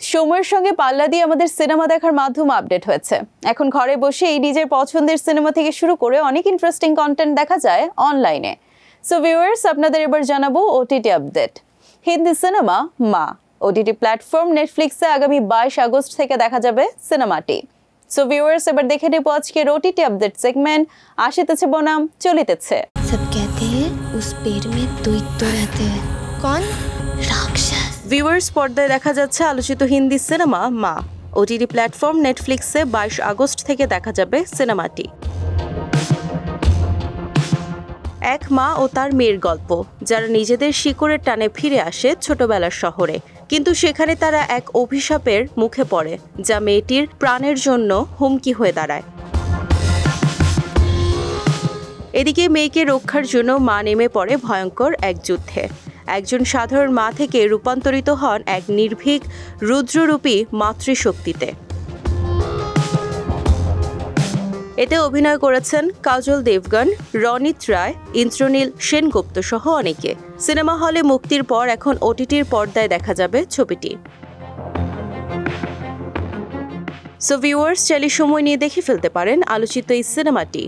সময়ের সঙ্গে পাল্লা দিয়ে আমাদের সিনেমা দেখার মাধ্যম আপডেট হয়েছে। এখন ঘরে বসেই নিজের পছন্দের সিনেমা থেকে শুরু করে অনেক ইন্টারেস্টিং কন্টেন্ট দেখা যায় অনলাইনে। সো ভিউয়ার্স, আপনাদের এবার জানাবো ওটিটি আপডেট। হিন্দি সিনেমা মা ওটিটি প্ল্যাটফর্ম নেটফ্লিক্সে আগামী 22 আগস্ট থেকে দেখা যাবে সিনেমাটি। সো ভিউয়ার্স, এবার দেখে নেব আজকের ওটিটি আপডেট সেগমেন্ট আসিতেছে বনাম চলিতেছে। सब कहते हैं उस पेड़ में द्वैत रहते हैं। कौन? राक्षस। ভিউয়ার্স, পর্দায় দেখা যাচ্ছে আলোচিত হিন্দি সিনেমা মা। ওটিটি প্ল্যাটফর্ম নেটফ্লিক্সে 22 আগস্ট থেকে দেখা যাবে সিনেমাটি। এক মা ও তার মেয়ের গল্প, যারা নিজেদের শিকড়ের টানে ফিরে আসে ছোটবেলার শহরে, কিন্তু সেখানে তারা এক অভিশাপের মুখে পড়ে, যা মেয়েটির প্রাণের জন্য হুমকি হয়ে দাঁড়ায়। এদিকে মেয়েকে রক্ষার জন্য মা নেমে পড়ে ভয়ঙ্কর এক যুদ্ধে। একজন সাধারণ মা থেকে রূপান্তরিত হন এক নির্ভীক রুদ্ররূপী মাতৃশক্তিতে। এতে অভিনয় করেছেন কাজল দেবগন, রনিত রায়, ইন্দ্রনীল সেনগুপ্ত সহ অনেকে। সিনেমা হলে মুক্তির পর এখন ওটিটির পর্দায় দেখা যাবে ছবিটি। সো ভিউয়ার্স, চাইলে সময় নিয়ে দেখে ফেলতে পারেন আলোচিত এই সিনেমাটি।